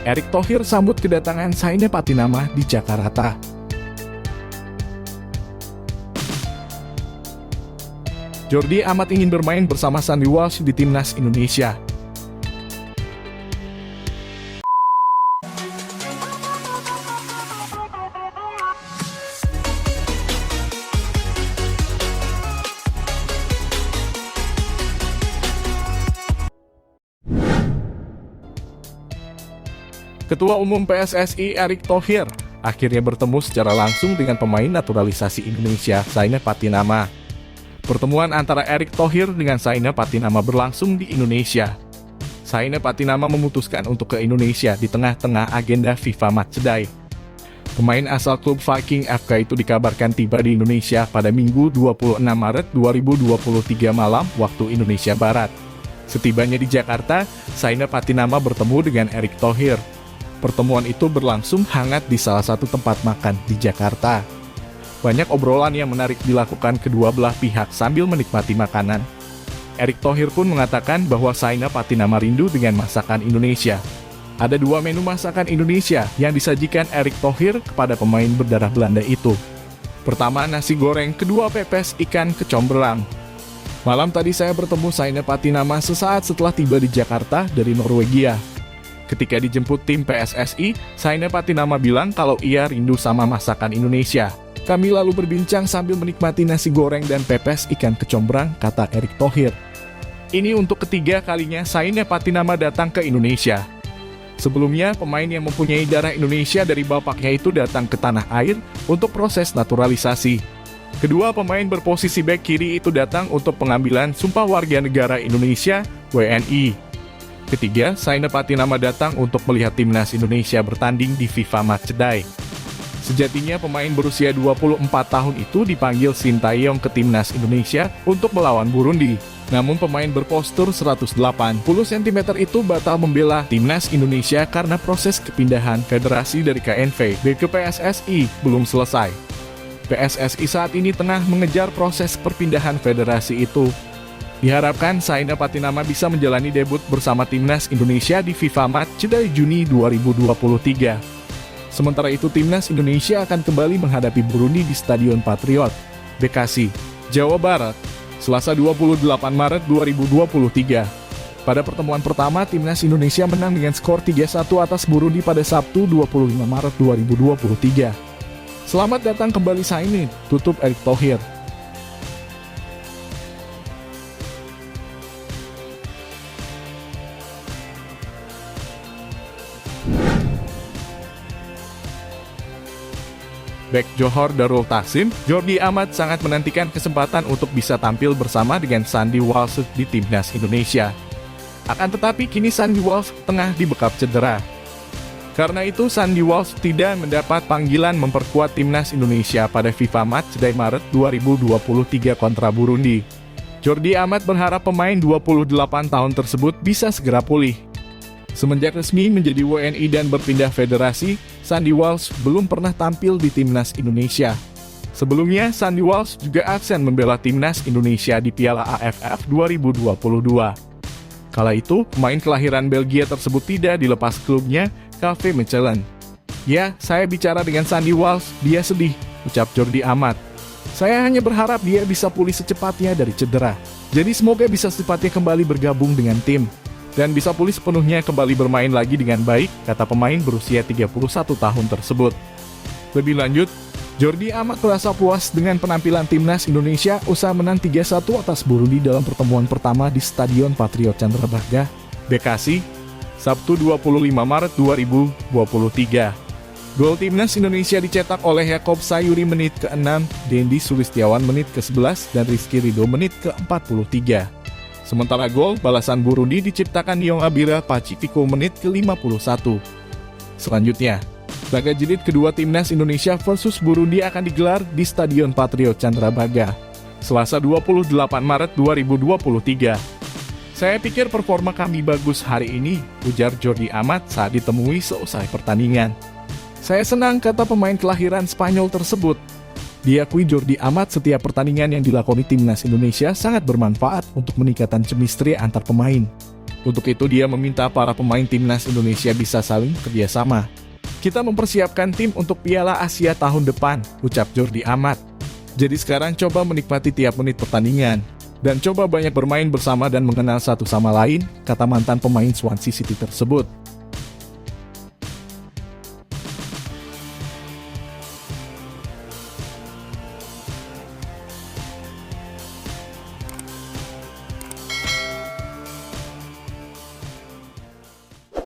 Erick Thohir sambut kedatangan Zaine Patinama di Jakarta. Jordi Amat ingin bermain bersama Sandy Walsh di timnas Indonesia. Ketua Umum PSSI Erick Thohir akhirnya bertemu secara langsung dengan pemain naturalisasi Indonesia Zaine Patinama. Pertemuan antara Erick Thohir dengan Zaine Patinama berlangsung di Indonesia. Zaine Patinama memutuskan untuk ke Indonesia di tengah-tengah agenda FIFA Matchday. Pemain asal klub Viking FK itu dikabarkan tiba di Indonesia pada Minggu 26 Maret 2023 malam waktu Indonesia Barat. Setibanya di Jakarta, Zaine Patinama bertemu dengan Erick Thohir. Pertemuan itu berlangsung hangat di salah satu tempat makan di Jakarta. Banyak obrolan yang menarik dilakukan kedua belah pihak sambil menikmati makanan. Erick Thohir pun mengatakan bahwa Zaine Patinama rindu dengan masakan Indonesia. Ada 2 menu masakan Indonesia yang disajikan Erick Thohir kepada pemain berdarah Belanda itu. Pertama nasi goreng, kedua pepes ikan kecombrang. Malam tadi saya bertemu Zaine Patinama sesaat setelah tiba di Jakarta dari Norwegia. Ketika dijemput tim PSSI, Zaine Patinama bilang kalau ia rindu sama masakan Indonesia. Kami lalu berbincang sambil menikmati nasi goreng dan pepes ikan kecombrang, kata Erick Thohir. Ini untuk ketiga kalinya Zaine Patinama datang ke Indonesia. Sebelumnya, pemain yang mempunyai darah Indonesia dari bapaknya itu datang ke tanah air untuk proses naturalisasi. Kedua pemain berposisi bek kiri itu datang untuk pengambilan sumpah warga negara Indonesia, WNI. Ketiga, Zaine Patinama datang untuk melihat timnas Indonesia bertanding di FIFA Matchday. Sejatinya pemain berusia 24 tahun itu dipanggil Sintayong ke timnas Indonesia untuk melawan Burundi. Namun pemain berpostur 180 cm itu batal membela timnas Indonesia karena proses kepindahan federasi dari KNVB ke PSSI belum selesai. PSSI saat ini tengah mengejar proses perpindahan federasi itu. Diharapkan Zaine Patinama bisa menjalani debut bersama timnas Indonesia di FIFA Matchday Juni 2023. Sementara itu timnas Indonesia akan kembali menghadapi Burundi di Stadion Patriot, Bekasi, Jawa Barat, Selasa 28 Maret 2023. Pada pertemuan pertama, timnas Indonesia menang dengan skor 3-1 atas Burundi pada Sabtu 25 Maret 2023. Selamat datang kembali Zaine, tutup Erick Thohir. Bek Johor Darul Taksim, Jordi Amat sangat menantikan kesempatan untuk bisa tampil bersama dengan Sandy Walsh di timnas Indonesia. Akan tetapi kini Sandy Walsh tengah dibekap cedera. Karena itu Sandy Walsh tidak mendapat panggilan memperkuat timnas Indonesia pada FIFA Matchday Maret 2023 kontra Burundi. Jordi Amat berharap pemain 28 tahun tersebut bisa segera pulih. Semenjak resmi menjadi WNI dan berpindah federasi, Sandy Walsh belum pernah tampil di timnas Indonesia. Sebelumnya, Sandy Walsh juga absen membela timnas Indonesia di Piala AFF 2022. Kala itu, pemain kelahiran Belgia tersebut tidak dilepas klubnya, KV Mechelen. Ya, saya bicara dengan Sandy Walsh, dia sedih, ucap Jordi Amat. Saya hanya berharap dia bisa pulih secepatnya dari cedera. Jadi semoga bisa secepatnya kembali bergabung dengan tim. Dan bisa pulih sepenuhnya kembali bermain lagi dengan baik, kata pemain berusia 31 tahun tersebut. Lebih lanjut, Jordi Amat merasa puas dengan penampilan timnas Indonesia usai menang 3-1 atas Burundi dalam pertemuan pertama di Stadion Patriot Candrabaga, Bekasi, Sabtu 25 Maret 2023. Gol timnas Indonesia dicetak oleh Yakob Sayuri menit ke-6, Dendi Sulistiawan menit ke-11, dan Rizky Ridho menit ke-43. Sementara gol balasan Burundi diciptakan Yong Abira Pacifico menit ke-51. Selanjutnya, laga jilid kedua timnas Indonesia versus Burundi akan digelar di Stadion Patriot Candrabaga, Selasa 28 Maret 2023. Saya pikir performa kami bagus hari ini, ujar Jordi Amat saat ditemui seusai pertandingan. Saya senang, kata pemain kelahiran Spanyol tersebut. Diakui Jordi Amat, setiap pertandingan yang dilakoni timnas Indonesia sangat bermanfaat untuk meningkatkan chemistry antar pemain. Untuk itu dia meminta para pemain timnas Indonesia bisa saling kerjasama. Kita mempersiapkan tim untuk Piala Asia tahun depan, ucap Jordi Amat. Jadi sekarang coba menikmati tiap menit pertandingan. Dan coba banyak bermain bersama dan mengenal satu sama lain, kata mantan pemain Swansea City tersebut.